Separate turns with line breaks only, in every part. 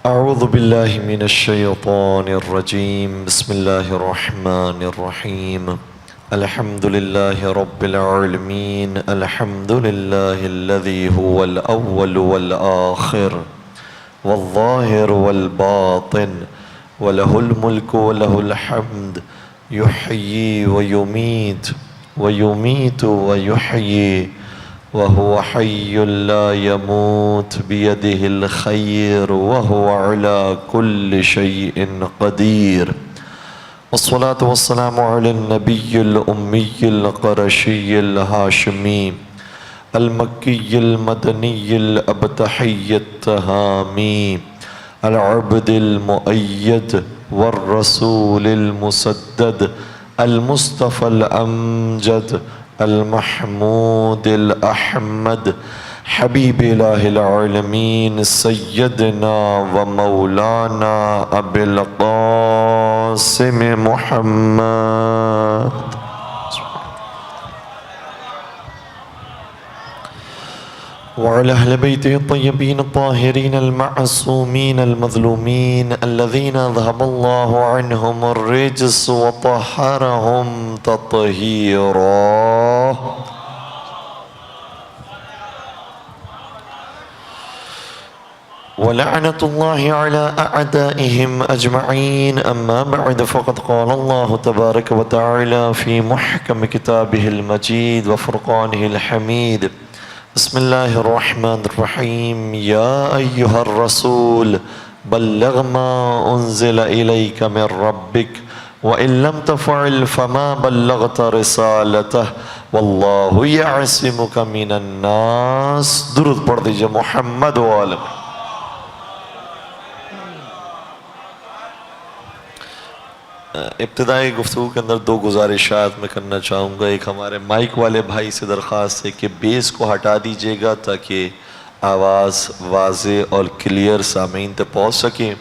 أعوذ بالله من الشيطان الرجيم بسم الله الرحمن الرحيم الحمد لله رب العالمين الحمد لله الذي هو الأول والآخر والظاهر والباطن وله الملك وله الحمد يحيي ويميت ويحيي وهو حي لا يموت بيده الخير وهو على كل شيء قدير والصلاة والسلام على النبي الأمي القرشي الهاشمي المكي المدني الأبتحي التهامي العبد المؤيد والرسول المسدد المصطفى الأمجد المحمود الأحمد حبيب إله العالمين سيدنا ومولانا أبي القاسم محمد وعلى أهل بيته الطيبين الطاهرين المعصومين المظلومين الذين ذهب الله عنهم الرجس وطهرهم تطهيرا ولعنة الله على أعدائهم أجمعين أما بعد فقد قال الله تبارك وتعالى في محكم كتابه المجيد وفرقانه الحميد بسم الله الرحمن الرحيم يا أيها الرسول بلغ ما أنزل إليك من ربك وإن لم تفعل فما بلغت رسالته والله يعصمك من الناس درود پڑھ دیجئے محمد وآلہ. ابتدائی گفتگو کے اندر دو گزارشات میں کرنا چاہوں گا. ایک ہمارے مائک والے بھائی سے درخواست ہے کہ بیس کو ہٹا دیجیے گا تاکہ آواز واضح اور کلیئر سامعین تک پہنچ سکے,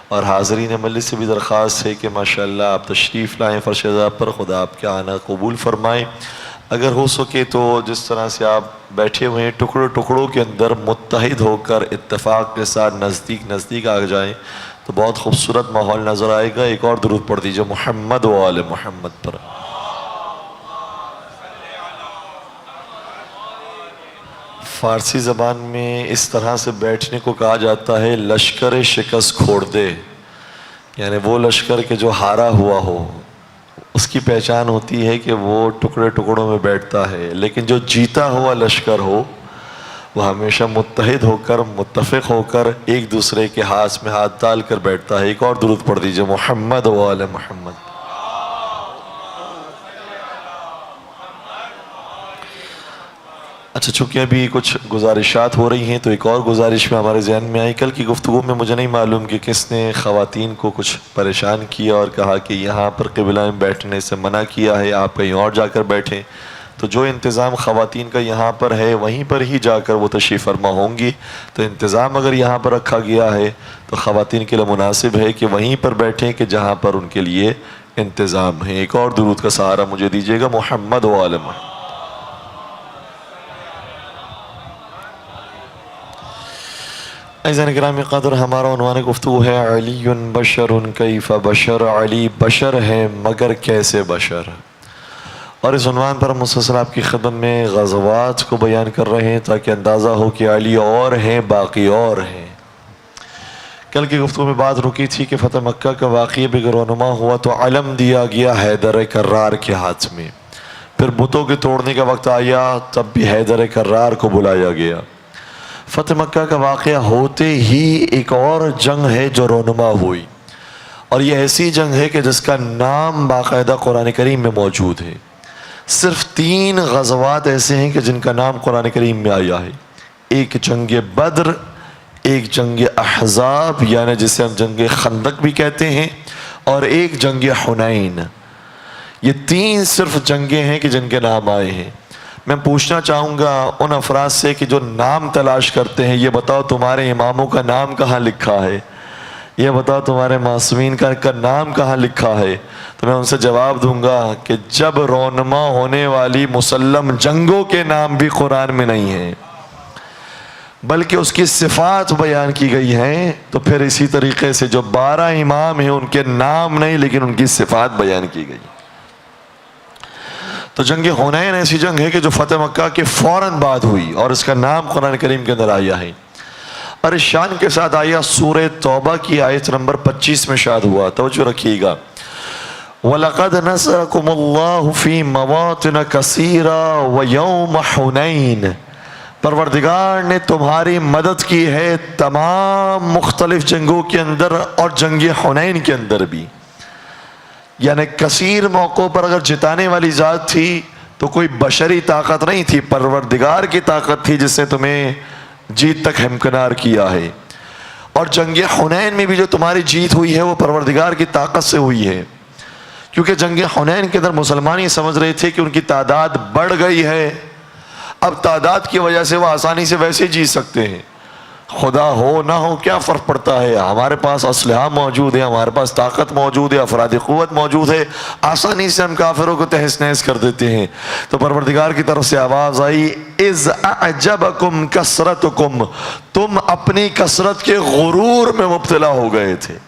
اور حاضرین مجلس سے بھی درخواست ہے کہ ماشاءاللہ آپ تشریف لائیں فرش عذاب پر, خدا آپ کے آنا قبول فرمائیں. اگر ہو سکے تو جس طرح سے آپ بیٹھے ہوئے ہیں ٹکڑوں کے اندر متحد ہو کر اتفاق کے ساتھ نزدیک آ جائیں تو بہت خوبصورت ماحول نظر آئے گا. ایک اور درود پڑھ دیجئے محمد و آل محمد پر. فارسی زبان میں اس طرح سے بیٹھنے کو کہا جاتا ہے لشکر شکست کھوڑ دے, یعنی وہ لشکر کے جو ہارا ہوا ہو اس کی پہچان ہوتی ہے کہ وہ ٹکڑوں میں بیٹھتا ہے, لیکن جو جیتا ہوا لشکر ہو وہ ہمیشہ متحد ہو کر متفق ہو کر ایک دوسرے کے ہاتھ میں ہاتھ ڈال کر بیٹھتا ہے. ایک اور درود پڑھ دیجئے محمد و آل محمد. اچھا, چونکہ ابھی کچھ گزارشات ہو رہی ہیں تو ایک اور گزارش میں ہمارے ذہن میں آئی. کل کی گفتگو میں مجھے نہیں معلوم کہ کس نے خواتین کو کچھ پریشان کیا اور کہا کہ یہاں پر قبلہ میں بیٹھنے سے منع کیا ہے, آپ کہیں اور جا کر بیٹھیں. تو جو انتظام خواتین کا یہاں پر ہے وہیں پر ہی جا کر وہ تشریف فرما ہوں گی. تو انتظام اگر یہاں پر رکھا گیا ہے تو خواتین کے لیے مناسب ہے کہ وہیں پر بیٹھیں کہ جہاں پر ان کے لیے انتظام ہے. ایک اور درود کا سہارا مجھے دیجیے گا محمد و آل محمد. عزیزان کرام قدر, ہمارا عنوان گفتگو ہے علی بشر کیف بشر. علی بشر ہے مگر کیسے بشر, اور اس عنوان پر مسلسل آپ کی خدمت میں غزوات کو بیان کر رہے ہیں تاکہ اندازہ ہو کہ علی اور ہیں باقی اور ہیں. کل کی گفتگو میں بات رکی تھی کہ فتح مکہ کا واقعہ بھی رونما ہوا تو علم دیا گیا حیدر کرار کے ہاتھ میں. پھر بتوں کے توڑنے کا وقت آیا تب بھی حیدر کرار کو بلایا گیا. فتح مکہ کا واقعہ ہوتے ہی ایک اور جنگ ہے جو رونما ہوئی, اور یہ ایسی جنگ ہے کہ جس کا نام باقاعدہ قرآن کریم میں موجود ہے. صرف 3 غزوات ایسے ہیں کہ جن کا نام قرآن کریم میں آیا ہے. ایک جنگ بدر, ایک جنگ احزاب یعنی جسے ہم جنگ خندق بھی کہتے ہیں, اور ایک جنگ حنین. یہ 3 صرف جنگیں ہیں کہ جن کے نام آئے ہیں. میں پوچھنا چاہوں گا ان افراد سے کہ جو نام تلاش کرتے ہیں, یہ بتاؤ تمہارے اماموں کا نام کہاں لکھا ہے, یہ بتاؤ تمہارے معصومین کا نام کہاں لکھا ہے. تو میں ان سے جواب دوں گا کہ جب رونما ہونے والی مسلم جنگوں کے نام بھی قرآن میں نہیں ہیں, بلکہ اس کی صفات بیان کی گئی ہیں. تو پھر اسی طریقے سے جو 12 امام ہیں ان کے نام نہیں لیکن ان کی صفات بیان کی گئی. تو جنگ حنین ایسی جنگ ہے کہ جو فتح مکہ کے فوراً بعد ہوئی اور اس کا نام قرآن کریم کے اندر آیا ہے. اور اس شان کے ساتھ آیا سورہ توبہ کی آیت نمبر 25 میں شاد ہوا. توجہ رکھیے گا. وَلَقَدْ نَصَرَكُمُ اللَّهُ فِي مَوَاطِنَ كَثِيرًا وَيَوْمَ حُنَيْنَ. پروردگار نے تمہاری مدد کی ہے تمام مختلف جنگوں کے اندر اور جنگ حنین کے اندر بھی. یعنی کثیر موقعوں پر اگر جتانے والی ذات تھی تو کوئی بشری طاقت نہیں تھی، پروردگار کی طاقت تھی جس نے تمہیں جیت تک ہمکنار کیا ہے. اور جنگ حنین میں بھی جو تمہاری جیت ہوئی ہے وہ پروردگار کی طاقت سے ہوئی ہے. کیونکہ جنگ حنین کے اندر مسلمان یہ سمجھ رہے تھے کہ ان کی تعداد بڑھ گئی ہے، اب تعداد کی وجہ سے وہ آسانی سے ویسے جیت سکتے ہیں. خدا ہو نہ ہو کیا فرق پڑتا ہے، ہمارے پاس اسلحہ موجود ہے، ہمارے پاس طاقت موجود ہے، افراد قوت موجود ہے، آسانی سے ہم کافروں کو تہس نہس کر دیتے ہیں. تو پروردگار کی طرف سے آواز آئی اذ اعجبکم کثرتکم، تم اپنی کثرت کے غرور میں مبتلا ہو گئے تھے،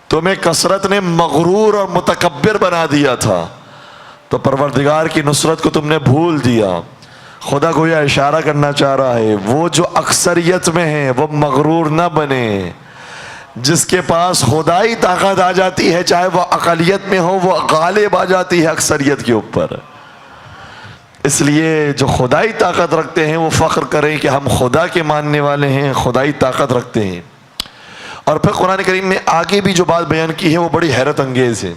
تمہیں کثرت نے مغرور اور متکبر بنا دیا تھا، تو پروردگار کی نصرت کو تم نے بھول دیا. خدا کو یہ اشارہ کرنا چاہ رہا ہے وہ جو اکثریت میں ہیں وہ مغرور نہ بنے. جس کے پاس خدائی طاقت آ جاتی ہے چاہے وہ اقلیت میں ہو وہ غالب آ جاتی ہے اکثریت کے اوپر. اس لیے جو خدائی طاقت رکھتے ہیں وہ فخر کریں کہ ہم خدا کے ماننے والے ہیں، خدائی طاقت رکھتے ہیں. اور پھر قرآن کریم میں آگے بھی جو بات بیان کی ہے وہ بڑی حیرت انگیز ہے.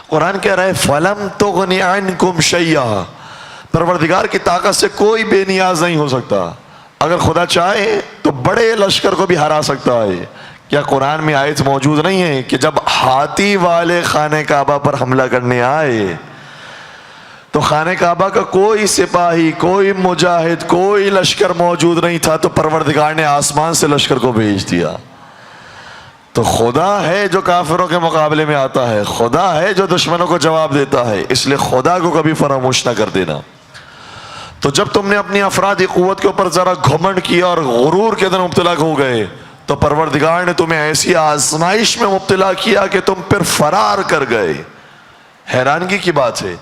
قرآن کہہ رہا ہے فَلَمْ تُغْنِ عَنْكُمْ شَيْئًا، پروردگار کی طاقت سے کوئی بے نیاز نہیں ہو سکتا. اگر خدا چاہے تو بڑے لشکر کو بھی ہرا سکتا ہے. کیا قرآن میں آیت موجود نہیں ہے کہ جب ہاتھی والے خانہ کعبہ پر حملہ کرنے آئے تو خانہ کعبہ کا کوئی سپاہی، کوئی مجاہد، کوئی لشکر موجود نہیں تھا، تو پروردگار نے آسمان سے لشکر کو بھیج دیا. تو خدا ہے جو کافروں کے مقابلے میں آتا ہے، خدا ہے جو دشمنوں کو جواب دیتا ہے، اس لیے خدا کو کبھی فراموش نہ کر دینا. تو جب تم نے اپنی افرادی قوت کے اوپر ذرا گھمنڈ کیا اور غرور کے اندر مبتلا ہو گئے تو پروردگار نے تمہیں ایسی آزمائش میں مبتلا کیا کہ تم پھر فرار کر گئے. حیرانگی کی بات ہے،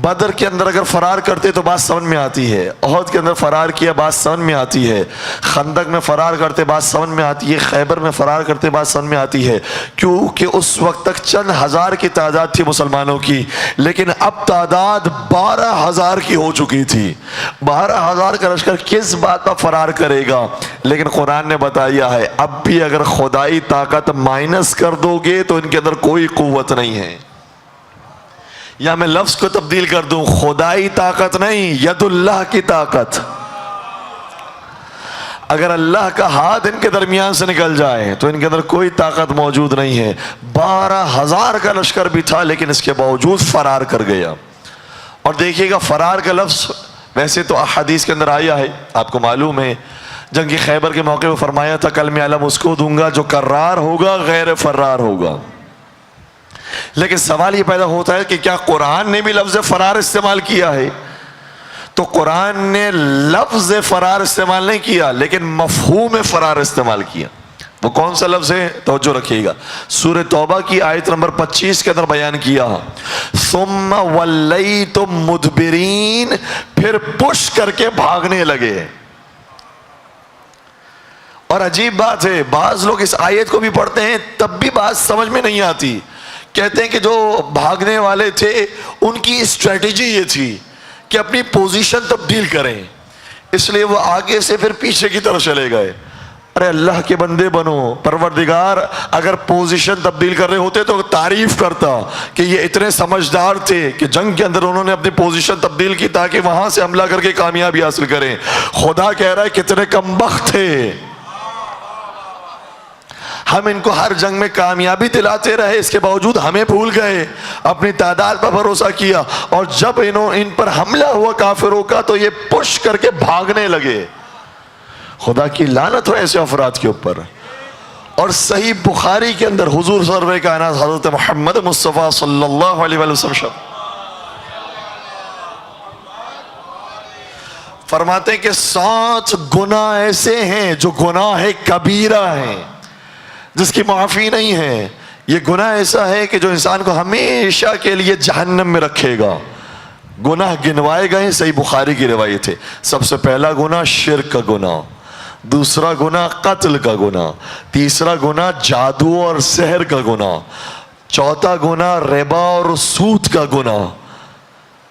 بدر کے اندر اگر فرار کرتے تو بات سمجھ میں آتی ہے، احد کے اندر فرار کیا بات سمجھ میں آتی ہے، خندق میں فرار کرتے بات سمجھ میں آتی ہے، خیبر میں فرار کرتے بات سمجھ میں آتی ہے، کیونکہ اس وقت تک چند ہزار کی تعداد تھی مسلمانوں کی، لیکن اب تعداد 12,000 کی ہو چکی تھی. 12,000 کا لشکر کس بات پر فرار کرے گا؟ لیکن قرآن نے بتایا ہے اب بھی اگر خدائی طاقت مائنس کر دو گے تو ان کے اندر کوئی قوت نہیں ہے. یا میں لفظ کو تبدیل کر دوں، خدائی طاقت نہیں، ید اللہ کی طاقت. اگر اللہ کا ہاتھ ان کے درمیان سے نکل جائے تو ان کے اندر کوئی طاقت موجود نہیں ہے. 12,000 کا لشکر بھی تھا لیکن اس کے باوجود فرار کر گیا. اور دیکھیے گا فرار کا لفظ ویسے تو احادیث کے اندر آیا ہے، آپ کو معلوم ہے جنگ خیبر کے موقع پہ فرمایا تھا کلمہ علم اس کو دوں گا جو کرار ہوگا غیر فرار ہوگا. لیکن سوال یہ پیدا ہوتا ہے کہ کیا قرآن نے بھی لفظ فرار استعمال کیا ہے؟ تو قرآن نے لفظ فرار استعمال نہیں کیا لیکن مفہوم فرار استعمال کیا. وہ کون سا لفظ ہے؟ توجہ رکھیے گا. سورہ توبہ کی آیت نمبر 25 کے اندر بیان کیا ثم ولیتم مدبرین، پھر پش کر کے بھاگنے لگے. اور عجیب بات ہے بعض لوگ اس آیت کو بھی پڑھتے ہیں تب بھی بات سمجھ میں نہیں آتی. کہتے ہیں کہ جو بھاگنے والے تھے ان کی اسٹریٹجی یہ تھی کہ اپنی پوزیشن تبدیل کریں، اس لیے وہ آگے سے پھر پیچھے کی طرف چلے گئے. ارے اللہ کے بندے بنو، پروردگار اگر پوزیشن تبدیل کر رہے ہوتے تو تعریف کرتا کہ یہ اتنے سمجھدار تھے کہ جنگ کے اندر انہوں نے اپنی پوزیشن تبدیل کی تاکہ وہاں سے حملہ کر کے کامیابی حاصل کریں. خدا کہہ رہا ہے کتنے کمبخت تھے، ہم ان کو ہر جنگ میں کامیابی دلاتے رہے، اس کے باوجود ہمیں بھول گئے، اپنی تعداد پر بھروسہ کیا، اور جب ان پر حملہ ہوا کافروں کا تو یہ پش کر کے بھاگنے لگے. خدا کی لعنت ہو ایسے افراد کے اوپر. اور صحیح بخاری کے اندر حضور سرور کائنات حضرت محمد مصطفیٰ صلی اللہ علیہ وسلم فرماتے ہیں کہ 7 گناہ ایسے ہیں جو گناہ کبیرہ ہیں، جس کی معافی نہیں ہے۔ یہ گناہ ایسا ہے کہ جو انسان کو ہمیشہ کے لیے جہنم میں رکھے گا۔ گناہ گنوائے گئے، صحیح بخاری کی روایت ہے۔ سب سے پہلا گناہ شرک کا گناہ، دوسرا گناہ قتل کا گناہ، تیسرا گناہ جادو اور سحر کا گناہ، چوتھا گناہ ربا اور سود کا گناہ،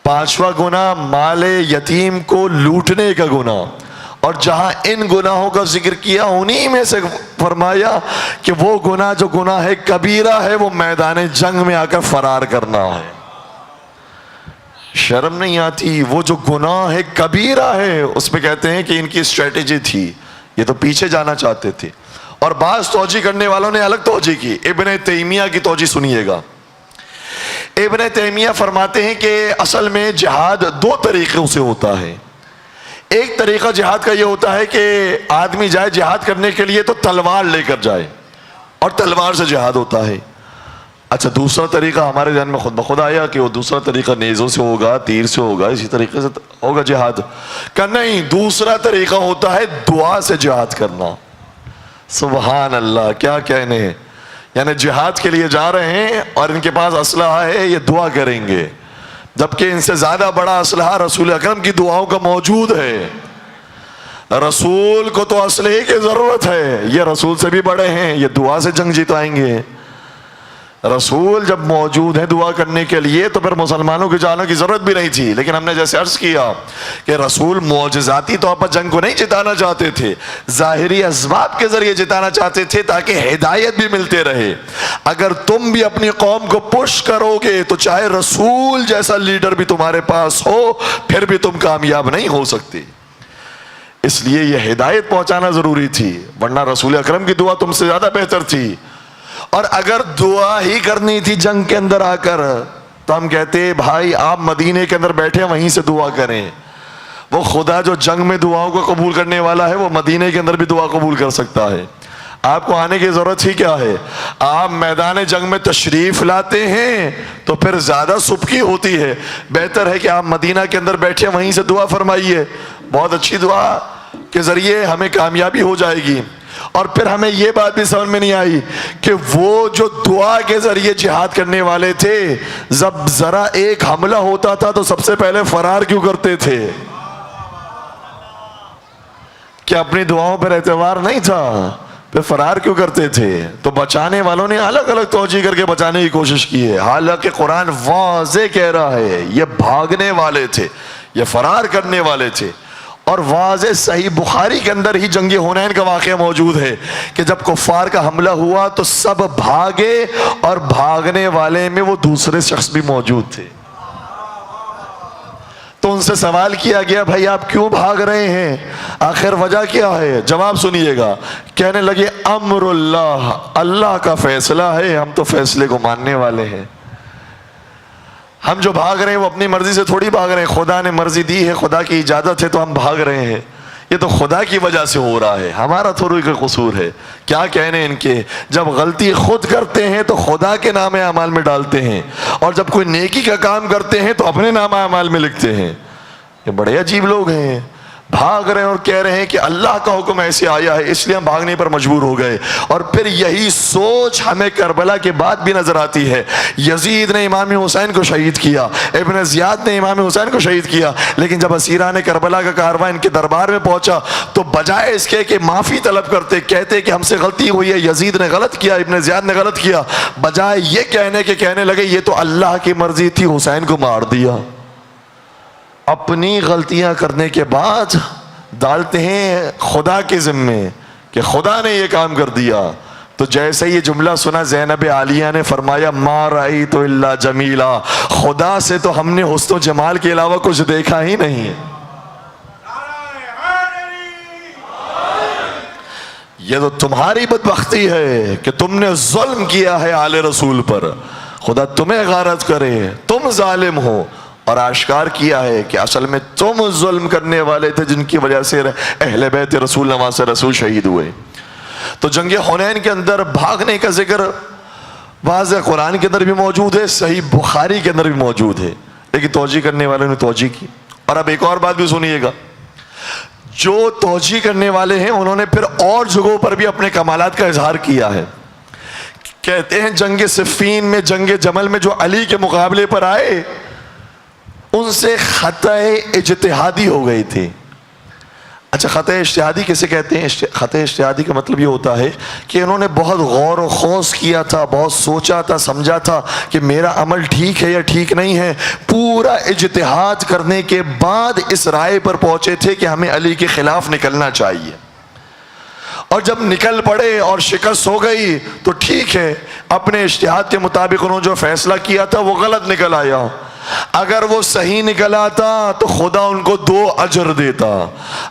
پانچواں گناہ مال یتیم کو لوٹنے کا گناہ۔ اور جہاں ان گناہوں کا ذکر کیا انہی میں سے فرمایا کہ وہ گناہ جو گناہ کبیرہ ہے وہ میدان جنگ میں آ کر فرار کرنا ہے۔ شرم نہیں آتی؟ وہ جو گناہ کبیرہ ہے اس پہ کہتے ہیں کہ ان کی اسٹریٹجی تھی، یہ تو پیچھے جانا چاہتے تھے۔ اور بعض توجیہ کرنے والوں نے الگ توجیہ کی۔ ابن تیمیہ کی توجیہ سنیے گا۔ ابن تیمیہ فرماتے ہیں کہ اصل میں جہاد 2 طریقوں سے ہوتا ہے۔ ایک طریقہ جہاد کا یہ ہوتا ہے کہ آدمی جائے جہاد کرنے کے لیے تو تلوار لے کر جائے اور تلوار سے جہاد ہوتا ہے۔ اچھا، دوسرا طریقہ ہمارے ذہن میں خود بخود آیا کہ وہ دوسرا طریقہ نیزوں سے ہوگا، تیر سے ہوگا، اسی طریقے سے ہوگا جہاد کا؟ نہیں، دوسرا طریقہ ہوتا ہے دعا سے جہاد کرنا۔ سبحان اللہ، کیا کہنے ہیں! یعنی جہاد کے لیے جا رہے ہیں اور ان کے پاس اسلحہ ہے، یہ دعا کریں گے، جبکہ ان سے زیادہ بڑا اسلحہ رسول اکرم کی دعاؤں کا موجود ہے۔ رسول کو تو اسلحے کی ضرورت ہے، یہ رسول سے بھی بڑے ہیں، یہ دعا سے جنگ جتائیں گے۔ رسول جب موجود ہیں دعا کرنے کے لیے تو پھر مسلمانوں کی جانوں کی ضرورت بھی نہیں تھی۔ لیکن ہم نے جیسے عرض کیا کہ رسول معجزاتی طور پر جنگ کو نہیں جتانا چاہتے تھے، ظاہری اسباب کے ذریعے جتانا چاہتے تھے تاکہ ہدایت بھی ملتے رہے۔ اگر تم بھی اپنی قوم کو پش کرو گے تو چاہے رسول جیسا لیڈر بھی تمہارے پاس ہو پھر بھی تم کامیاب نہیں ہو سکتے۔ اس لیے یہ ہدایت پہنچانا ضروری تھی، ورنہ رسول اکرم کی دعا تم سے زیادہ بہتر تھی۔ اور اگر دعا ہی کرنی تھی جنگ کے اندر آ کر تو ہم کہتے بھائی آپ مدینے کے اندر بیٹھے وہیں سے دعا کریں۔ وہ خدا جو جنگ میں دعاؤں کو قبول کرنے والا ہے وہ مدینے کے اندر بھی دعا قبول کر سکتا ہے۔ آپ کو آنے کی ضرورت ہی کیا ہے؟ آپ میدان جنگ میں تشریف لاتے ہیں تو پھر زیادہ سبکی ہوتی ہے۔ بہتر ہے کہ آپ مدینہ کے اندر بیٹھے وہیں سے دعا فرمائیے، بہت اچھی دعا کے ذریعے ہمیں کامیابی ہو جائے گی۔ اور پھر ہمیں یہ بات بھی سمجھ میں نہیں آئی کہ وہ جو دعا کے ذریعے جہاد کرنے والے تھے جب ذرا ایک حملہ ہوتا تھا تو سب سے پہلے فرار کیوں کرتے تھے؟ کیا اپنی دعاؤں پر اعتبار نہیں تھا؟ پھر فرار کیوں کرتے تھے؟ تو بچانے والوں نے الگ الگ توجیہ کر کے بچانے کی کوشش کی ہے، حالانکہ قرآن واضح کہہ رہا ہے یہ بھاگنے والے تھے، یہ فرار کرنے والے تھے۔ اور واضح صحیح بخاری کے اندر ہی جنگ حنین کا واقعہ موجود ہے کہ جب کفار کا حملہ ہوا تو سب بھاگے اور بھاگنے والے میں وہ دوسرے شخص بھی موجود تھے۔ تو ان سے سوال کیا گیا بھائی آپ کیوں بھاگ رہے ہیں؟ آخر وجہ کیا ہے؟ جواب سنیے گا، کہنے لگے امر اللہ، اللہ کا فیصلہ ہے، ہم تو فیصلے کو ماننے والے ہیں۔ ہم جو بھاگ رہے ہیں وہ اپنی مرضی سے تھوڑی بھاگ رہے ہیں، خدا نے مرضی دی ہے، خدا کی اجازت ہے تو ہم بھاگ رہے ہیں۔ یہ تو خدا کی وجہ سے ہو رہا ہے، ہمارا تھوڑی کوئی قصور ہے۔ کیا کہنے ان کے، جب غلطی خود کرتے ہیں تو خدا کے نام اعمال میں ڈالتے ہیں، اور جب کوئی نیکی کا کام کرتے ہیں تو اپنے نام اعمال میں لکھتے ہیں۔ یہ بڑے عجیب لوگ ہیں، بھاگ رہے ہیں اور کہہ رہے ہیں کہ اللہ کا حکم ایسے آیا ہے اس لیے ہم بھاگنے پر مجبور ہو گئے۔ اور پھر یہی سوچ ہمیں کربلا کے بعد بھی نظر آتی ہے۔ یزید نے امام حسین کو شہید کیا، ابن زیاد نے امام حسین کو شہید کیا، لیکن جب اسیران کربلا کا کارواں ان کے دربار میں پہنچا تو بجائے اس کے کہ معافی طلب کرتے، کہتے کہ ہم سے غلطی ہوئی ہے، یزید نے غلط کیا، ابن زیاد نے غلط کیا، بجائے یہ کہنے کے کہنے لگے یہ تو اللہ کی مرضی تھی، حسین کو مار دیا۔ اپنی غلطیاں کرنے کے بعد ڈالتے ہیں خدا کے ذمے کہ خدا نے یہ کام کر دیا۔ تو جیسے یہ جملہ سنا زینب عالیہ نے فرمایا ما رأیت الا جمیلا، خدا سے تو ہم نے حسن و جمال کے علاوہ کچھ دیکھا ہی نہیں۔ یہ تو تمہاری بدبختی ہے کہ تم نے ظلم کیا ہے آل رسول پر، خدا تمہیں غارت کرے، تم ظالم ہو۔ اور آشکار کیا ہے کہ اصل میں تم ظلم کرنے والے تھے جن کی وجہ سے اہل بیت رسول نواز رسول شہید ہوئے۔ تو جنگ حنین کے اندر بھاگنے کا ذکر واضح قرآن کے اندر بھی موجود ہے، صحیح بخاری کے اندر بھی موجود ہے، لیکن توجیہ کرنے والوں نے توجیہ کی۔ اور اب ایک اور بات بھی سنیے گا، جو توجیہ کرنے والے ہیں انہوں نے پھر اور جگہوں پر بھی اپنے کمالات کا اظہار کیا ہے. کہتے ہیں جنگ صفین میں، جنگ جمل میں جو علی کے مقابلے پر آئے ان سے خطأ اجتہادی ہو گئی تھی. اچھا، خطأ اجتہادی کسے کہتے ہیں؟ خطأ اجتہادی کا مطلب یہ ہوتا ہے کہ انہوں نے بہت غور و خوض کیا تھا، بہت سوچا تھا، سمجھا تھا کہ میرا عمل ٹھیک ہے یا ٹھیک نہیں ہے. پورا اجتہاد کرنے کے بعد اس رائے پر پہنچے تھے کہ ہمیں علی کے خلاف نکلنا چاہیے. اور جب نکل پڑے اور شکست ہو گئی تو ٹھیک ہے، اپنے اجتہاد کے مطابق انہوں نے جو فیصلہ کیا تھا وہ غلط نکل آیا. اگر وہ صحیح نکل آتا تو خدا ان کو 2 اجر دیتا،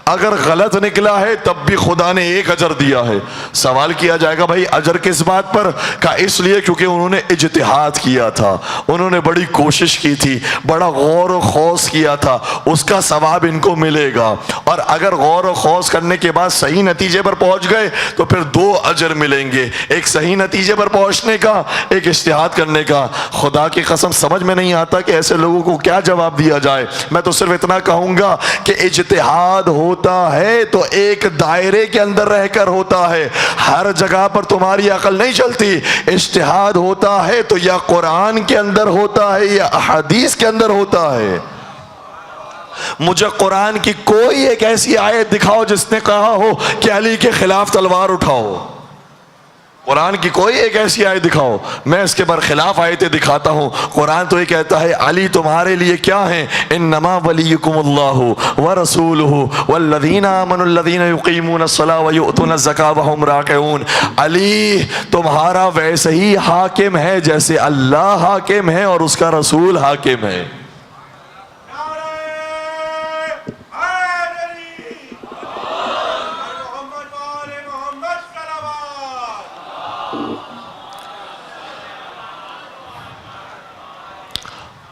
اگر غلط نکلا ہے تب بھی خدا نے 1 اجر دیا ہے. سوال کیا جائے گا بھائی اجر کس بات پر؟ کہا اس لیے کیونکہ انہوں نے اجتہاد کیا تھا، انہوں نے بڑی کوشش کی تھی، بڑا غور و خوض کیا تھا، اس کا ثواب ان کو ملے گا. اور اگر غور و خوض کرنے کے بعد صحیح نتیجے پر پہنچ گئے تو پھر 2 اجر ملیں گے، ایک صحیح نتیجے پر پہنچنے کا، ایک اجتہاد کرنے کا. خدا کی قسم سمجھ میں نہیں آتا کہ ایسے لوگوں کو کیا جواب دیا جائے. میں تو صرف اتنا کہوں گا کہ اجتہاد ہوتا ہے تو ایک دائرے کے اندر رہ کر ہوتا ہے، ہر جگہ پر تمہاری عقل نہیں چلتی. اجتہاد ہوتا ہے تو یا قرآن کے اندر ہوتا ہے یا احادیث کے اندر ہوتا ہے. مجھے قرآن کی کوئی ایک ایسی آیت دکھاؤ جس نے کہا ہو کہ علی کے خلاف تلوار اٹھاؤ. قرآن کی کوئی ایک ایسی آیت دکھاؤ. میں اس کے برخلاف آیتیں دکھاتا ہوں. قرآن تو یہ کہتا ہے علی تمہارے لیے کیا ہیں؟ انما ولیکم اللہ ورسولہ والذین آمنوا الذین یقیمون الصلاۃ ویؤتون الزکاۃ وہم راکعون. علی تمہارا ویسے ہی حاکم ہے جیسے اللہ حاکم ہے اور اس کا رسول حاکم ہے.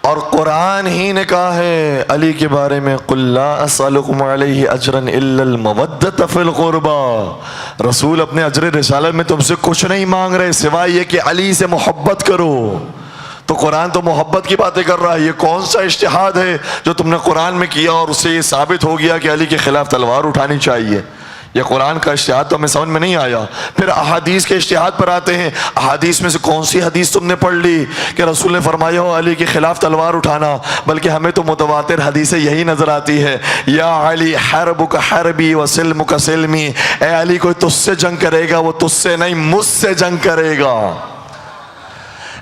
اور قرآن ہی نے کہا ہے علی کے بارے میں قُلْ لَا أَسْأَلُكُمْ عَلَيْهِ أَجْرًا إِلَّا الْمَوَدَّةَ فِي الْقُرْبَى. رسول اپنے اجر رسالت میں تم سے کچھ نہیں مانگ رہے سوائے یہ کہ علی سے محبت کرو. تو قرآن تو محبت کی باتیں کر رہا ہے. یہ کون سا اجتہاد ہے جو تم نے قرآن میں کیا اور اس سے یہ ثابت ہو گیا کہ علی کے خلاف تلوار اٹھانی چاہیے؟ یہ قرآن کا اجتہاد تو ہمیں سمجھ میں نہیں آیا. پھر احادیث کے اجتہاد پر آتے ہیں. احادیث میں سے کون سی حدیث تم نے پڑھ لی کہ رسول نے فرمایا ہو علی کے خلاف تلوار اٹھانا؟ بلکہ ہمیں تو متواتر حدیثیں یہی نظر آتی ہے. یا علی حربک حربی وسلمک سلمی. اے علی کوئی تجھ سے جنگ کرے گا وہ تجھ سے نہیں مجھ سے جنگ کرے گا.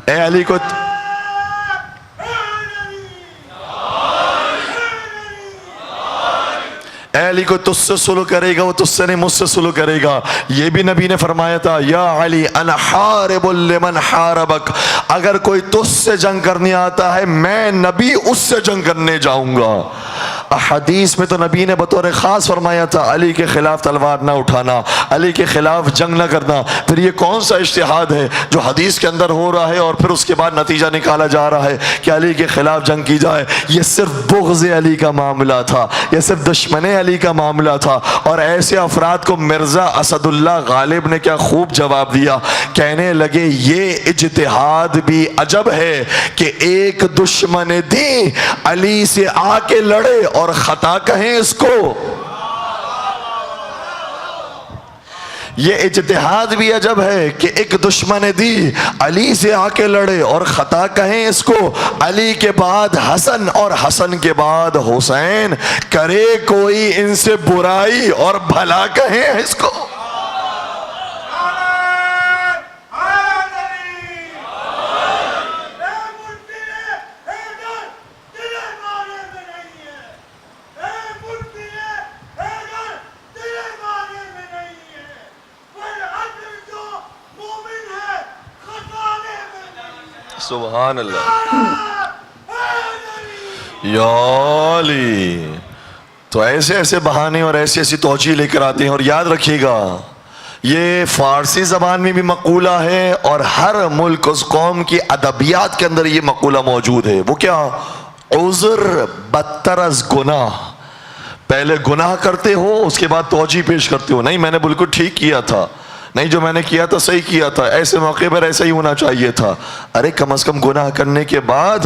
اے علی کو اے علی کو تجھ سے سلو کرے گا وہ تجھ سے نہیں مجھ سے سلو کرے گا. یہ بھی نبی نے فرمایا تھا یا علی انا حارب لمن حاربک. اگر کوئی تجھ سے جنگ کرنے آتا ہے میں نبی اس سے جنگ کرنے جاؤں گا. احادیث میں تو نبی نے بطور خاص فرمایا تھا علی کے خلاف تلوار نہ اٹھانا، علی کے خلاف جنگ نہ کرنا. پھر یہ کون سا اجتہاد ہے جو حدیث کے اندر ہو رہا ہے اور پھر اس کے بعد نتیجہ نکالا جا رہا ہے کہ علی کے خلاف جنگ کی جائے؟ یہ صرف بغض علی کا معاملہ تھا، یہ صرف دشمن علی کا معاملہ تھا. اور ایسے افراد کو مرزا اسد اللہ غالب نے کیا خوب جواب دیا. کہنے لگے یہ اجتہاد بھی عجب ہے کہ ایک دشمن دی علی سے آ کے لڑے اور خطا کہیں اس کو. یہ اجتہاد بھی عجب ہے کہ ایک دشمن دی علی سے آ کے لڑے اور خطا کہیں اس کو. علی کے بعد حسن اور حسن کے بعد حسین، کرے کوئی ان سے برائی اور بھلا کہیں اس کو. سبحان اللہ. یا علی. تو ایسے ایسے بہانے اور ایسی ایسی توجیہ لے کر آتے ہیں. اور یاد رکھیے گا یہ فارسی زبان میں بھی مقولہ ہے اور ہر ملک اس قوم کی ادبیات کے اندر یہ مقولہ موجود ہے. وہ کیا؟ عذر بدتر از گناہ. پہلے گناہ کرتے ہو اس کے بعد توجیہ پیش کرتے ہو. نہیں میں نے بالکل ٹھیک کیا تھا، نہیں جو میں نے کیا تھا صحیح کیا تھا، ایسے موقع پر ایسا ہی ہونا چاہیے تھا. ارے کم از کم گناہ کرنے کے بعد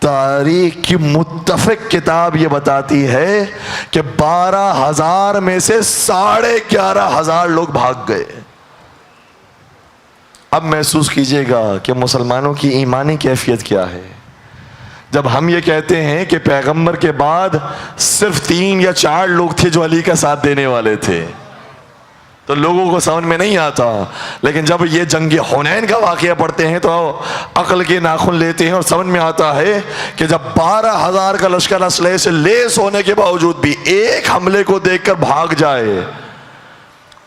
تاریخ کی متفق کتاب یہ بتاتی ہے کہ 12,000 میں سے 11,500 لوگ بھاگ گئے۔ اب محسوس کیجئے گا کہ مسلمانوں کی ایمانی کیفیت کیا ہے جب ہم یہ کہتے ہیں کہ پیغمبر کے بعد صرف 3 یا 4 لوگ تھے جو علی کا ساتھ دینے والے تھے، تو لوگوں کو سمجھ میں نہیں آتا۔ لیکن جب یہ جنگ حنین کا واقعہ پڑھتے ہیں تو عقل کے ناخن لیتے ہیں اور سمجھ میں آتا ہے کہ جب 12,000 کا لشکر اسلحے سے لیس ہونے کے باوجود بھی ایک حملے کو دیکھ کر بھاگ جائے،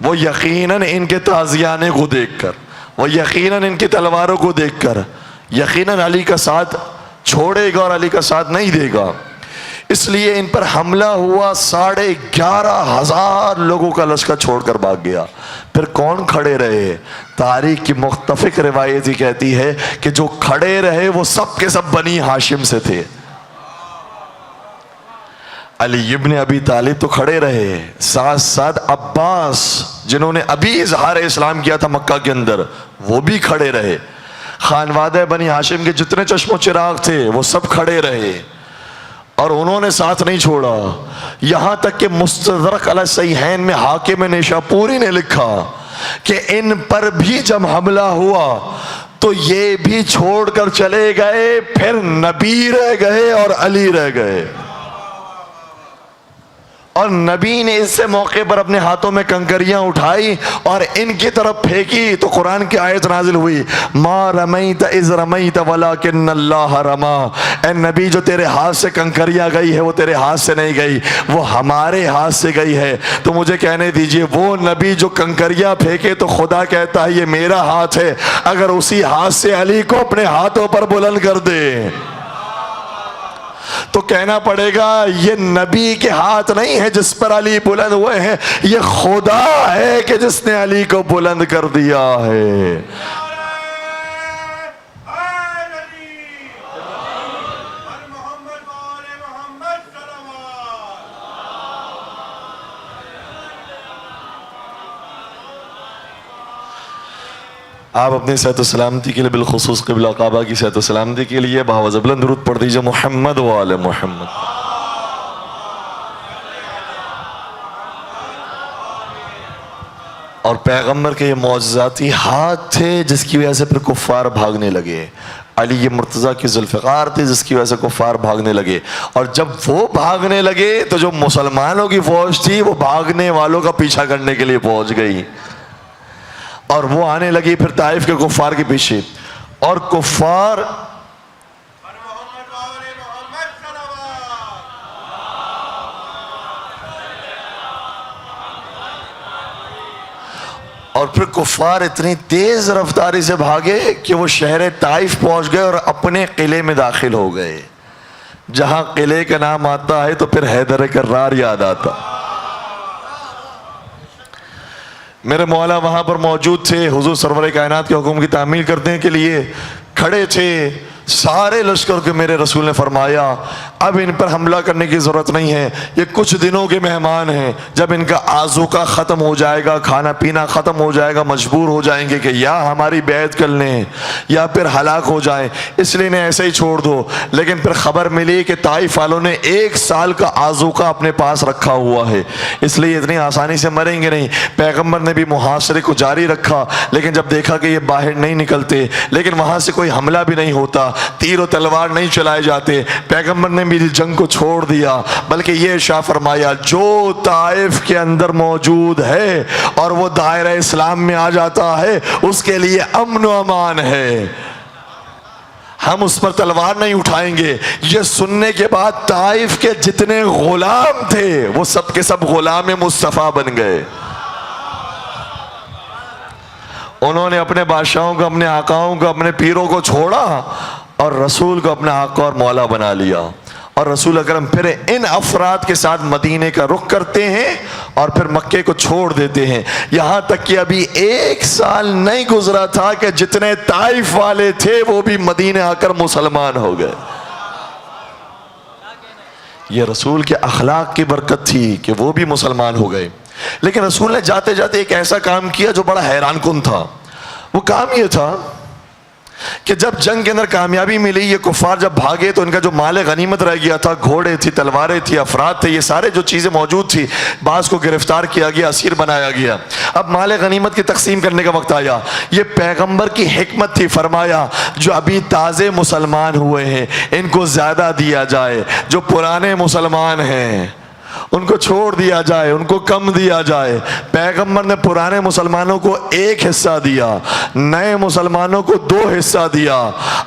وہ یقیناً ان کے تازیانے کو دیکھ کر، وہ یقیناً ان کی تلواروں کو دیکھ کر یقیناً علی کا ساتھ چھوڑے گا اور علی کا ساتھ نہیں دے گا۔ اس لیے ان پر حملہ ہوا، 11,500 لوگوں کا لشکر چھوڑ کر بھاگ گیا۔ پھر کون کھڑے رہے؟ تاریخ کی مختلف روایت ہی کہتی ہے کہ جو کھڑے رہے وہ سب کے سب بنی ہاشم سے تھے۔ علی ابن ابی طالب تو کھڑے رہے، ساتھ ساتھ عباس جنہوں نے ابھی اظہار اسلام کیا تھا مکہ کے اندر، وہ بھی کھڑے رہے۔ خانوادہ بنی ہاشم کے جتنے چشم و چراغ تھے وہ سب کھڑے رہے اور انہوں نے ساتھ نہیں چھوڑا۔ یہاں تک کہ مستدرک علی الصحیحین میں حاکم نیشاپوری نے لکھا کہ ان پر بھی جب حملہ ہوا تو یہ بھی چھوڑ کر چلے گئے، پھر نبی رہ گئے اور علی رہ گئے، اور نبی نے اس سے موقع پر اپنے ہاتھوں میں کنکریاں اٹھائی اور ان کی طرف پھینکی تو قرآن کی آیت نازل ہوئی، ما رمیت اذ رمیت ولکن اللہ رما۔ اے نبی، جو تیرے ہاتھ سے کنکریاں گئی ہے وہ تیرے ہاتھ سے نہیں گئی، وہ ہمارے ہاتھ سے گئی ہے۔ تو مجھے کہنے دیجئے، وہ نبی جو کنکریاں پھینکے تو خدا کہتا ہے یہ میرا ہاتھ ہے، اگر اسی ہاتھ سے علی کو اپنے ہاتھوں پر بلند کر دے تو کہنا پڑے گا یہ نبی کے ہاتھ نہیں ہے جس پر علی بلند ہوئے ہیں، یہ خدا ہے کہ جس نے علی کو بلند کر دیا ہے۔ آپ اپنی صحت و سلامتی کے لیے، بالخصوص قبلہ کعبہ کی صحت و سلامتی کے لیے بآواز بلند درود پڑھ دیجئے، محمد و آل محمد۔ اور پیغمبر کے یہ معجزاتی ہاتھ تھے جس کی وجہ سے پھر کفار بھاگنے لگے۔ علی یہ مرتضیٰ کی ذوالفقار تھے جس کی وجہ سے کفار بھاگنے لگے، اور جب وہ بھاگنے لگے تو جو مسلمانوں کی فوج تھی وہ بھاگنے والوں کا پیچھا کرنے کے لیے پہنچ گئی، اور وہ آنے لگی پھر طائف کے کفار کے پیچھے، اور کفار اتنی تیز رفتاری سے بھاگے کہ وہ شہر طائف پہنچ گئے اور اپنے قلعے میں داخل ہو گئے۔ جہاں قلعے کا نام آتا ہے تو پھر حیدر کرار یاد آتا۔ میرے مولا وہاں پر موجود تھے، حضور سرور کائنات کے حکم کی تعمیل کرنے کے لیے کھڑے تھے۔ سارے لشکر کے میرے رسول نے فرمایا اب ان پر حملہ کرنے کی ضرورت نہیں ہے، یہ کچھ دنوں کے مہمان ہیں، جب ان کا آذوقہ ختم ہو جائے گا، کھانا پینا ختم ہو جائے گا، مجبور ہو جائیں گے کہ یا ہماری بیعت کر لیں یا پھر ہلاک ہو جائیں، اس لیے انہیں ایسے ہی چھوڑ دو۔ لیکن پھر خبر ملی کہ طائف والوں نے 1 سال کا آذوقہ اپنے پاس رکھا ہوا ہے، اس لیے اتنی آسانی سے مریں گے نہیں۔ پیغمبر نے بھی محاصرے کو جاری رکھا، لیکن جب دیکھا کہ یہ باہر نہیں نکلتے، لیکن وہاں سے کوئی حملہ بھی نہیں ہوتا، تیر و تلوار نہیں چلائے جاتے، پیغمبر نے بھی جنگ کو چھوڑ دیا، بلکہ یہ ارشاد فرمایا جو طائف کے اندر موجود ہے اور وہ دائرہ اسلام میں آ جاتا ہے اس کے لیے امن و امان ہے، ہم اس پر تلوار نہیں اٹھائیں گے۔ یہ سننے کے بعد طائف کے جتنے غلام تھے وہ سب کے سب غلام مصطفیٰ بن گئے۔ انہوں نے اپنے بادشاہوں کو، اپنے آقاؤں کو، اپنے پیروں کو چھوڑا اور رسول کو اپنا آقا اور مولا بنا لیا، اور رسول اکرم پھر ان افراد کے ساتھ مدینے کا رخ کرتے ہیں اور پھر مکے کو چھوڑ دیتے ہیں۔ یہاں تک کہ ابھی 1 سال نہیں گزرا تھا کہ جتنے طائف والے تھے وہ بھی مدینے آ کر مسلمان ہو گئے۔ یہ رسول کے اخلاق کی برکت تھی کہ وہ بھی مسلمان ہو گئے۔ لیکن رسول نے جاتے جاتے ایک ایسا کام کیا جو بڑا حیران کن تھا۔ وہ کام یہ تھا کہ جب جنگ کے اندر کامیابی ملی، یہ کفار جب بھاگے تو ان کا جو مال غنیمت رہ گیا تھا، گھوڑے تھی، تلواریں تھی، افراد تھے، یہ سارے جو چیزیں موجود تھی، بعض کو گرفتار کیا گیا، اسیر بنایا گیا۔ اب مال غنیمت کی تقسیم کرنے کا وقت آیا۔ یہ پیغمبر کی حکمت تھی، فرمایا جو ابھی تازے مسلمان ہوئے ہیں ان کو زیادہ دیا جائے، جو پرانے مسلمان ہیں ان کو چھوڑ دیا جائے، ان کو کم دیا جائے۔ پیغمبر نے پرانے مسلمانوں کو 1 حصہ دیا، نئے مسلمانوں کو 2 حصہ دیا۔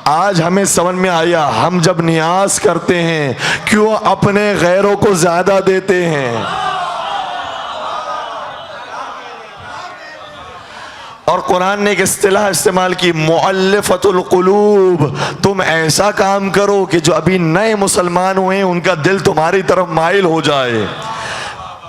آج ہمیں سمجھ میں آیا ہم جب نیاز کرتے ہیں کیوں اپنے غیروں کو زیادہ دیتے ہیں۔ اور قرآن نے ایک اصطلاح استعمال کی، مؤلفۃ القلوب، تم ایسا کام کرو کہ جو ابھی نئے مسلمان ہوئے ہیں ان کا دل تمہاری طرف مائل ہو جائے۔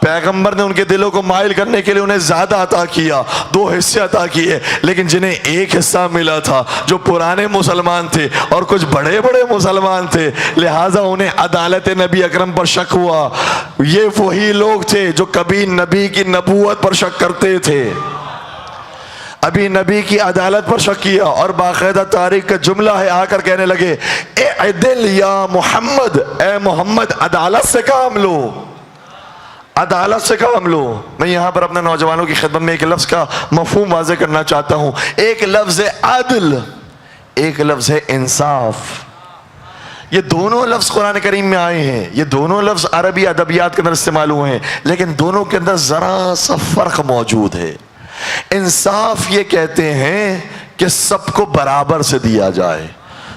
پیغمبر نے ان کے دلوں کو مائل کرنے کے لیے انہیں زیادہ عطا کیا، 2 حصے عطا کیے، لیکن جنہیں 1 حصہ ملا تھا جو پرانے مسلمان تھے اور کچھ بڑے بڑے مسلمان تھے، لہٰذا انہیں عدالت نبی اکرم پر شک ہوا۔ یہ وہی لوگ تھے جو کبھی نبی کی نبوت پر شک کرتے تھے، ابھی نبی کی عدالت پر شک کیا، اور باقاعدہ تاریخ کا جملہ ہے، آ کر کہنے لگے اعدل یا محمد، اے محمد عدالت سے کام لو، عدالت سے کام لو۔ میں یہاں پر اپنے نوجوانوں کی خدمت میں ایک لفظ کا مفہوم واضح کرنا چاہتا ہوں۔ ایک لفظ ہے عدل، ایک لفظ ہے انصاف۔ یہ دونوں لفظ قرآن کریم میں آئے ہیں، یہ دونوں لفظ عربی ادبیات کے اندر استعمال ہوئے ہیں، لیکن دونوں کے اندر ذرا سا فرق موجود ہے۔ انصاف یہ کہتے ہیں کہ سب کو برابر سے دیا جائے،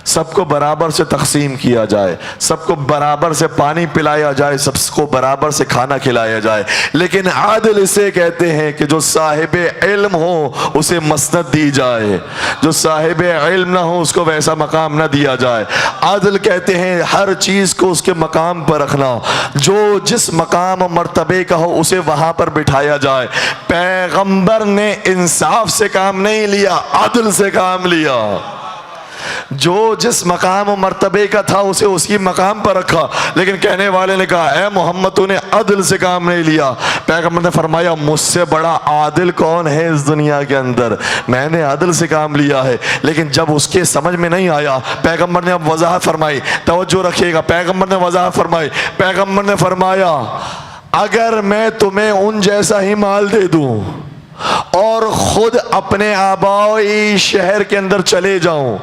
سب کو برابر سے تقسیم کیا جائے، سب کو برابر سے پانی پلایا جائے، سب کو برابر سے کھانا کھلایا جائے۔ لیکن عادل اسے کہتے ہیں کہ جو صاحب علم ہو اسے مسند دی جائے، جو صاحب علم نہ ہو اس کو ویسا مقام نہ دیا جائے۔ عادل کہتے ہیں ہر چیز کو اس کے مقام پر رکھنا، جو جس مقام و مرتبے کا ہو اسے وہاں پر بٹھایا جائے۔ پیغمبر نے انصاف سے کام نہیں لیا، عدل سے کام لیا۔ جو جس مقام و مرتبے کا تھا اسے اسی مقام پر رکھا، لیکن کہنے والے نے کہا اے محمد تو نے عدل سے کام نہیں لیا۔ پیغمبر نے فرمایا مجھ سے بڑا عادل کون ہے اس دنیا کے اندر، میں نے عدل سے کام لیا ہے۔ لیکن جب اس کے سمجھ میں نہیں آیا، پیغمبر نے اب وضاحت فرمائی، توجہ رکھیے گا، پیغمبر نے وضاحت فرمائی۔ پیغمبر نے فرمایا اگر میں تمہیں ان جیسا ہی مال دے دوں اور خود اپنے آبائی شہر کے اندر چلے جاؤں،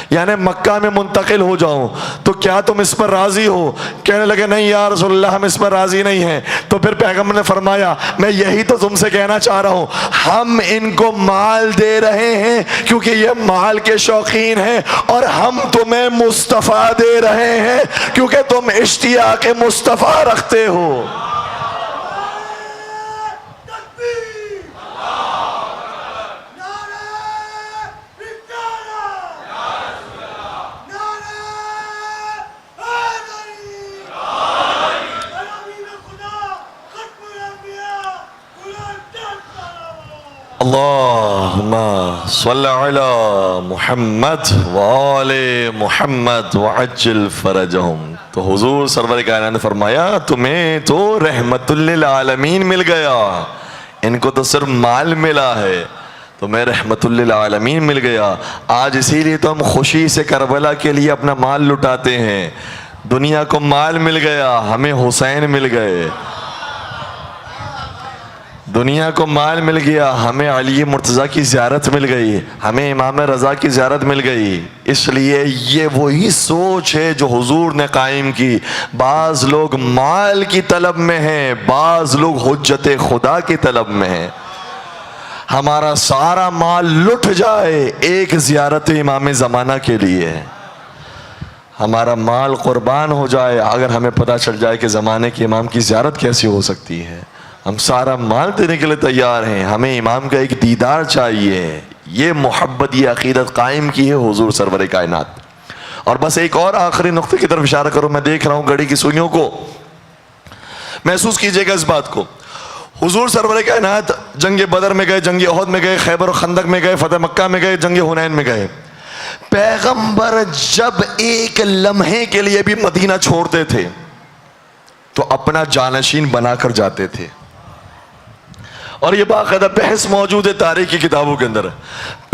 یعنی مکہ میں منتقل ہو جاؤں، تو کیا تم اس پر راضی ہو؟ کہنے لگے نہیں یا رسول اللہ ہم اس پر راضی نہیں ہیں۔ تو پھر پیغمبر نے فرمایا میں یہی تو تم سے کہنا چاہ رہا ہوں، ہم ان کو مال دے رہے ہیں کیونکہ یہ مال کے شوقین ہیں، اور ہم تمہیں مصطفیٰ دے رہے ہیں کیونکہ تم اشتیاق مصطفیٰ رکھتے ہو۔ اللہم صلی علی محمد وآل محمد وعجل فرجہم۔ تو حضور سرور کائنات نے فرمایا تمہیں تو رحمت للعالمین مل گیا، ان کو تو صرف مال ملا ہے، تمہیں رحمت للعالمین مل گیا۔ آج اسی لیے تو ہم خوشی سے کربلا کے لیے اپنا مال لٹاتے ہیں۔ دنیا کو مال مل گیا، ہمیں حسین مل گئے۔ دنیا کو مال مل گیا، ہمیں علی مرتضیٰ کی زیارت مل گئی، ہمیں امام رضا کی زیارت مل گئی۔ اس لیے یہ وہی سوچ ہے جو حضور نے قائم کی۔ بعض لوگ مال کی طلب میں ہیں، بعض لوگ حجت خدا کی طلب میں ہیں۔ ہمارا سارا مال لٹ جائے ایک زیارت امام زمانہ کے لیے، ہمارا مال قربان ہو جائے اگر ہمیں پتہ چل جائے کہ زمانے کے امام کی زیارت کیسی ہو سکتی ہے، ہم سارا مال دینے کے لیے تیار ہیں۔ ہمیں امام کا ایک دیدار چاہیے۔ یہ محبت، یہ عقیدت قائم کی ہے حضور سرور کائنات۔ اور بس ایک اور آخری نقطے کی طرف اشارہ کروں، میں دیکھ رہا ہوں گھڑی کی سوئیوں کو، محسوس کیجئے گا اس بات کو۔ حضور سرور کائنات جنگ بدر میں گئے، جنگ احد میں گئے، خیبر و خندق میں گئے، فتح مکہ میں گئے، جنگ حنین میں گئے۔ پیغمبر جب ایک لمحے کے لیے بھی مدینہ چھوڑتے تھے تو اپنا جانشین بنا کر جاتے تھے، اور یہ باقاعدہ بحث موجود ہے تاریخ کی کتابوں کے اندر۔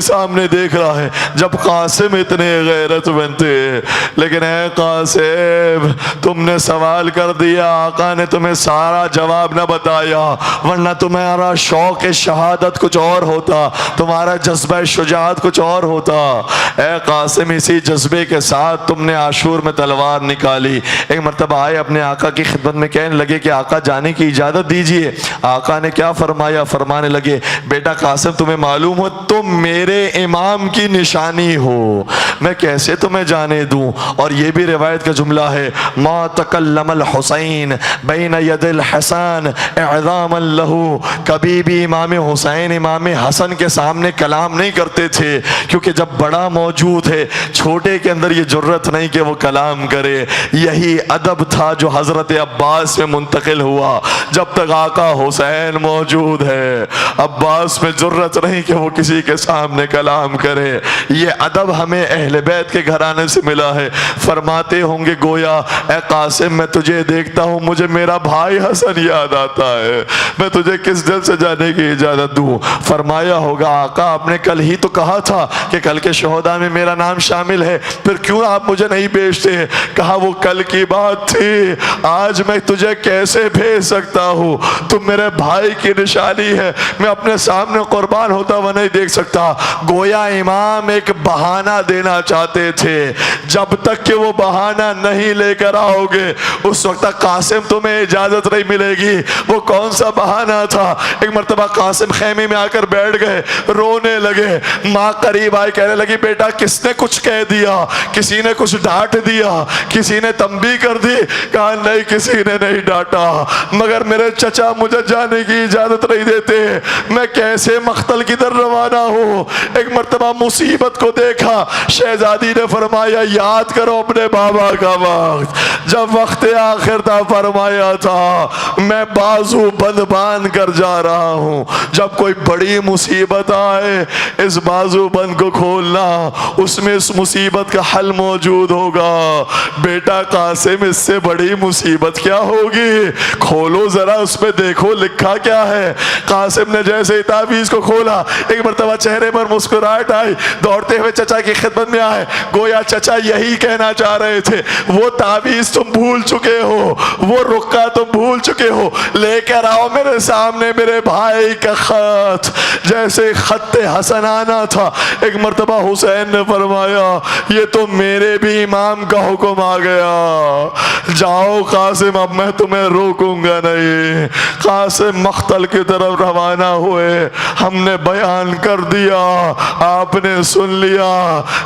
کے سامنے دیکھ رہا ہے جب قاسم اتنے غیرت مند تھے، لیکن اے قاسم تم نے سوال کر دیا، آقا نے تمہیں سارا جواب نہ بتایا، ورنہ تمہارا شوق شہادت کچھ اور ہوتا، تمہارا جذبہ شجاعت کچھ اور ہوتا۔ اے قاسم اسی جذبے کے ساتھ تم نے عاشور میں تلوار نکالی۔ ایک مرتبہ آئے اپنے آقا کی خدمت میں، کہنے لگے کہ آقا جانے کی اجازت دیجئے۔ آقا نے کیا فرمایا؟ فرمانے لگے بیٹا قاسم تمہیں معلوم ہو تم میرے امام کی نشانی ہو، میں کیسے تمہیں جانے دوں؟ اور یہ بھی روایت کا جملہ ہے، ما تکلم الحسین بین ید الحسن اعظاما لہو، کبھی بھی امام حسین امام حسن کے سامنے کلام نہیں کرتے تھے، کیونکہ جب بڑا موجود ہے چھوٹے کے اندر یہ جرت نہیں کہ وہ کلام کرے۔ یہی ادب تھا جو حضرت عباس میں منتقل ہوا، جب تک آقا حسین موجود ہے عباس میں جرت نہیں کہ وہ کسی کے سامنے کلام کرے۔ یہ ادب ہمیں اہل بیت کے گھرانے سے ملا ہے۔ فرماتے ہوں گے گویا اے قاسم میں تجھے دیکھتا ہوں مجھے میرا بھائی حسن یاد آتا ہے، میں تجھے کس دل سے جانے کی اجازت دوں؟ فرمایا ہوگا آقا آپ نے کل ہی تو کہا تھا کہ کل کے شہداء میں میرا نام شامل ہے، پھر کیوں آپ مجھے نہیں بھیجتے؟ کہا وہ کل کی بات تھی، آج میں تجھے کیسے بھیج سکتا ہوں؟ تم میرے بھائی کی نشانی ہے، میں اپنے سامنے قربان ہوتا ہوا نہیں دیکھ سکتا۔ گویا امام ایک بہانہ دینا چاہتے تھے، جب تک کہ وہ بہانہ نہیں لے کر آؤ گے اس وقت تک قاسم تمہیں اجازت نہیں ملے گی۔ وہ کون سا بہانہ تھا؟ ایک مرتبہ قاسم خیمے میں آ کر بیٹھ گئے، رونے لگے، ماں قریب آئی کہنے لگی بیٹا کس نے کچھ کہہ دیا؟ کسی نے کچھ ڈانٹ دیا؟ کسی نے تنبیہ کر دی؟ کہا نہیں کسی نے نہیں ڈانٹا، مگر میرے چچا مجھے جانے کی اجازت نہیں دیتے، میں کیسے مقتل کی طرف روانہ ہوں؟ ایک مرتبہ مصیبت کو دیکھا، شہزادی نے فرمایا یاد کرو اپنے بابا کا وقت، جب وقت آخر تھا فرمایا تھا میں بازو بند باندھ کر جا رہا ہوں، جب کوئی بڑی مصیبت آئے اس بازو بند کو کھولنا، اس میں اس مصیبت کا حل موجود ہوگا۔ بیٹا قاسم اس سے بڑی مصیبت کیا ہوگی؟ کھولو ذرا اس پہ دیکھو لکھا کیا ہے۔ قاسم نے جیسے ہی تعویذ کو کھولا ایک مرتبہ چہرے پر مسکراہٹ آئی، دوڑتے ہوئے چچا کی خدمت میں آئے، گویا چچا یہی کہنا چاہ رہے تھے وہ تعویذ تم بھول چکے ہو، وہ رقعہ تم بھول چکے ہو، لے کر آؤ میرے سامنے میرے بھائی کا خط، جیسے خط حسن آنا تھا۔ ایک مرتبہ حسین نے فرمایا یہ تو میرے بھی امام کا حکم آ گیا، جاؤ قاسم اب میں تمہیں روکوں گا نہیں۔ قاسم مقتل کی طرف روانہ ہوئے، ہم نے بیان کر دیا آپ نے سن لیا،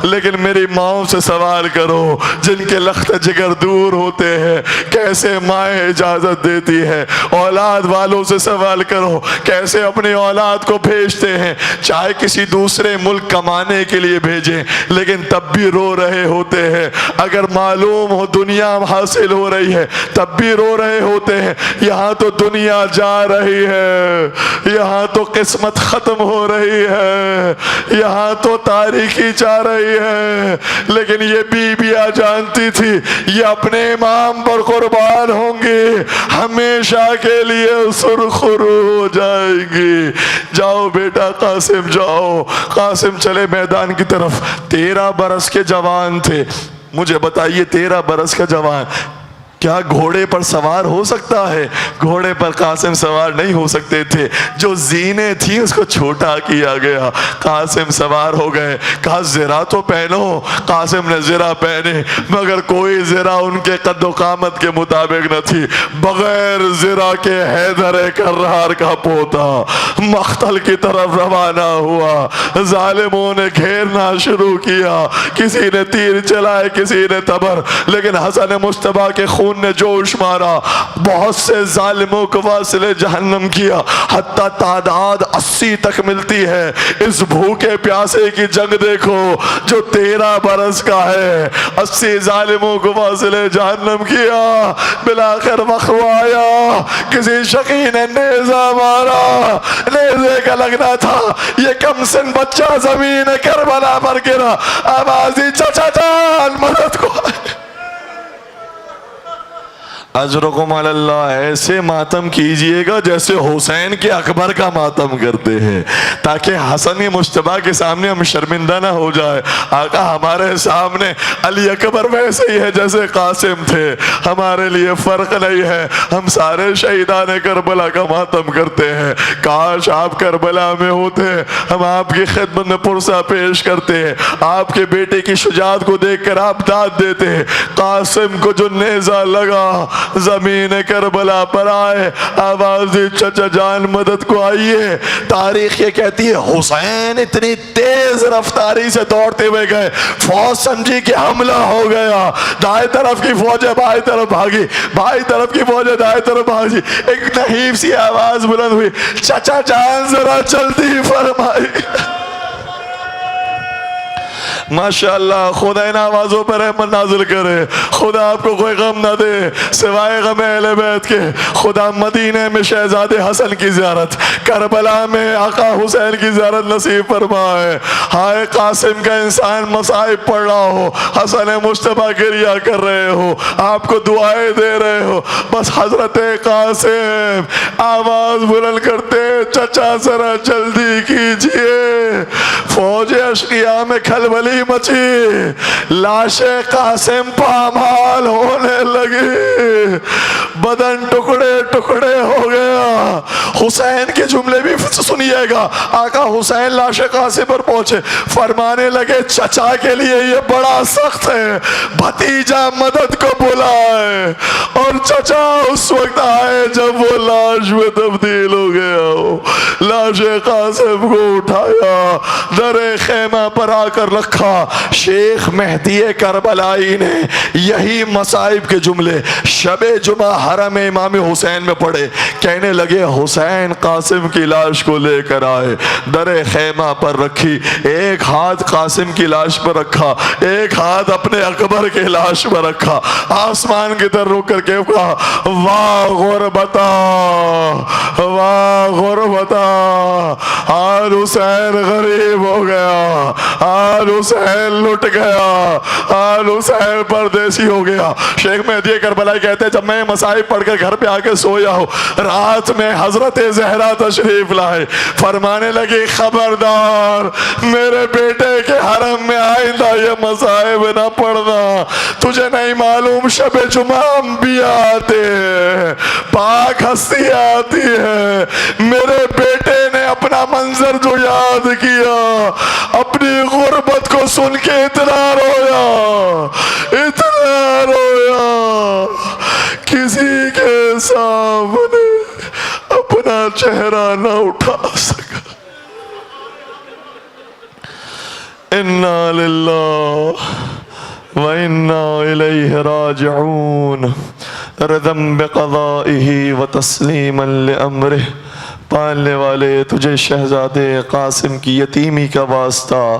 لیکن میری ماں سے سوال کرو جن کے لخت جگر دور ہوتے ہیں کیسے مائیں اجازت دیتی ہے، اولاد والوں سے سوال کرو کیسے اپنی اولاد کو بھیجتے ہیں، چاہے کسی دوسرے ملک کمانے کے لیے بھیجیں لیکن تب بھی رو رہے ہوتے ہیں، اگر معلوم ہو دنیا حاصل ہو رہی ہے تب بھی رو رہے ہوتے ہیں۔ یہاں تو دنیا جا رہی ہے، یہاں تو قسمت ختم ہو رہی ہے، یہاں تو تاریخی چاہ رہی ہے، لیکن یہ بیویاں جانتی تھی یہ اپنے امام پر قربان ہوں گی، ہمیشہ کے لیے سرخرو ہو جائیں گی۔ جاؤ بیٹا قاسم جاؤ۔ قاسم چلے میدان کی طرف، 13 برس کے جوان تھے۔ مجھے بتائیے 13 برس کا جوان کیا گھوڑے پر سوار ہو سکتا ہے؟ گھوڑے پر قاسم سوار نہیں ہو سکتے تھے، جو زینے تھی اس کو چھوٹا کیا گیا۔ قاسم سوار ہو گئے، کہا زرہ تو پہنو۔ قاسم نے زرہ پہنے مگر کوئی زرہ ان کے قد و قامت کے مطابق نہ تھی، بغیر زرہ کے حیدر کرار کا پوتا مقتل کی طرف روانہ ہوا۔ ظالموں نے گھیرنا شروع کیا، کسی نے تیر چلائے کسی نے تبر، لیکن حسن مصطفیٰ کے خون نے جوش مارا، بہت سے ظالموں کو واصل جہنم کیا، حتیٰ تعداد 80 تک ملتی ہے۔ اس بھوکے پیاسے کی جنگ دیکھو جو 13 برس کا ہے، 80 ظالموں کو واصل جہنم کیا۔ بلاخر وقت آیا کسی شقی نے نیزہ مارا، نیزے کا لگنا تھا، یہ کم سن بچہ زمین کربلا پر گرا، آوازی چچا جان مدد کو اجرکم علی اللہ، ایسے ماتم کیجئے گا جیسے حسین کے اکبر کا ماتم کرتے ہیں، تاکہ حسن مجتبیٰ کے سامنے ہم شرمندہ نہ ہو جائے۔ آقا ہمارے سامنے علی اکبر ویسے ہی ہے جیسے قاسم تھے، ہمارے لیے فرق نہیں ہے، ہم سارے شہیدان کربلا کا ماتم کرتے ہیں۔ کاش آپ کربلا میں ہوتے، ہم آپ کی خدمت میں پرسہ پیش کرتے ہیں، آپ کے بیٹے کی شجاعت کو دیکھ کر آپ داد دیتے ہیں۔ قاسم کو جو نیزہ لگا زمین کربلا پر آئے، آواز دی چچا جان مدد کو آئیے۔ تاریخ یہ کہتی ہے حسین اتنی تیز رفتاری سے دوڑتے ہوئے گئے، فوج سمجھی کہ حملہ ہو گیا، دائیں طرف کی فوج بائیں طرف بھاگی، بائیں طرف کی فوج دائیں طرف بھاگی، ایک نحیف سی آواز بلند ہوئی، چچا جان ذرا جلدی فرمائی۔ ماشاءاللہ، خدا ان آوازوں پر رحمت نازل کرے، خدا آپ کو کوئی غم نہ دے سوائے غم اہل بیت کے۔ خدا مدینے میں شہزادے حسن کی زیارت، کربلا میں آقا حسین کی زیارت نصیب فرمائے۔ ہائے قاسم کا انسان مصائب پڑھ رہا ہو، حسن مجتبیٰ گریہ کر رہے ہو، آپ کو دعائیں دے رہے ہو، بس حضرت قاسم آواز بلند کرتے چچا ذرا جلدی کیجئے۔ فوج اشقیاء میں کھلبلی مچی، لاش قاسم پامال ہونے لگی، بدن ٹکڑے ٹکڑے ہو گیا۔ حسین کے جملے بھی سنیے گا، آقا حسین لاش قاسم پر پہنچے، فرمانے لگے چچا کے لیے یہ بڑا سخت ہے، بھتیجا مدد کو بلائے۔ اور چچا اس وقت آئے جب وہ لاش میں تبدیل ہو گیا ہو۔ لاش قاسم کو اٹھایا، در خیمہ پر آ کر رکھا۔ شیخ مہدی کربلائی نے یہی مصائب کے جملے شب جمعہ حرم امام حسین میں پڑھے، کہنے لگے حسین قاسم کی لاش کو لے کر آئے، در خیمہ پر رکھی، ایک ہاتھ قاسم کی لاش پر رکھا، ایک ہاتھ اپنے اکبر کے لاش پر رکھا، آسمان کی طرف رک کر کے کہا واہ غربتا واہ غربتا، آل حسین غریب ہو گیا، آل حسین لٹ گیا، آل حسین پردیسی ہو گیا۔ شیخ مہدی کربلائی کہتے ہیں جب میں مصائب پڑھ کر گھر پہ آ کے سویا ہوں، رات میں حضرت زہرا تشریف لائے، فرمانے لگی خبردار میرے بیٹے کے حرم میں آئندہ یہ مصائب نہ پڑھنا، تجھے نہیں معلوم شب جمعہ انبیاء آتے ہیں، پاک ہستی آتی ہے۔ میرے بیٹے نے اپنا منظر جو یاد کیا، اپنی غربت کو سن کے اتنا رویا، اتنا رویا، کسی کے سامنے اپنا چہرہ نہ اٹھا سکا۔ انا للہ وَإِنَّا إِلَيْهِ رَاجِعُونَ رَضًا بِقَضَائِهِ وَتَسْلِيمًا لِأَمْرِهِ۔ پالنے والے تجھے شہزادے قاسم کی یتیمی کا واسطہ،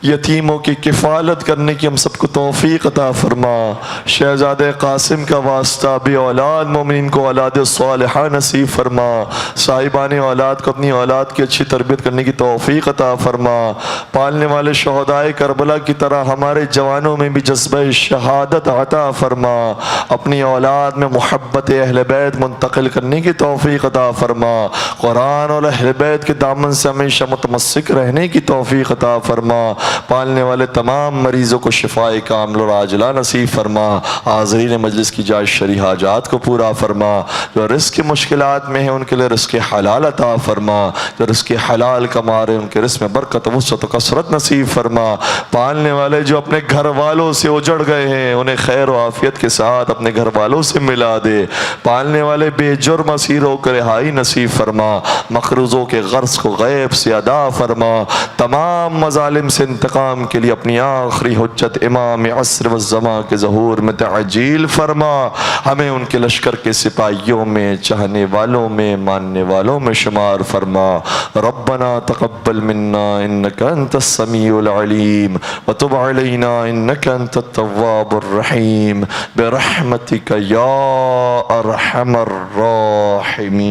یتیموں کی کفالت کرنے کی ہم سب کو توفیق عطا فرما۔ شہزادے قاسم کا واسطہ بے اولاد مومنین کو اولاد صالحہ نصیب فرما، صاحبان اولاد کو اپنی اولاد کی اچھی تربیت کرنے کی توفیق عطا فرما۔ پالنے والے شہدائے کربلا کی طرح ہمارے جوانوں میں بھی جذبہ شہادت عطا فرما، اپنی اولاد میں محبت اہل بیت منتقل کرنے کی توفیق عطا فرما، قرآن اور اہل بیت کے دامن سے ہمیشہ متمسک رہنے کی توفیق عطا فرما۔ پالنے والے تمام مریضوں کو شفائے کامل اور عاجلہ نصیب فرما، حاضرین مجلس کی جائز شرعی حاجات کو پورا فرما، جو رزق کی مشکلات میں ہیں ان کے لیے رزق حلال عطا فرما، جو رزق حلال کما رہے ان کے رزق میں برکت وسعت و کثرت نصیب فرما۔ پالنے والے جو اپنے گھر والوں سے اجڑ گئے ہیں انہیں خیر و عافیت کے ساتھ اپنے گھر والوں سے ملا دے۔ پالنے والے بے جرم اسیر ہو کر رہائی نصیب فرما، مقروضوں کے غرض کو غیب سے ادا فرما، تمام مظالم سے انتقام کے لیے اپنی آخری حجت امام عصر والزمان کے ظہور میں تعجیل فرما، ہمیں ان کے لشکر کے سپاہیوں میں، چاہنے والوں میں، ماننے والوں میں شمار فرما۔ ربنا تقبل منا انك انت السميع العليم وتب علينا انك انت التواب الرحيم برحمتك يا ارحم الراحمين۔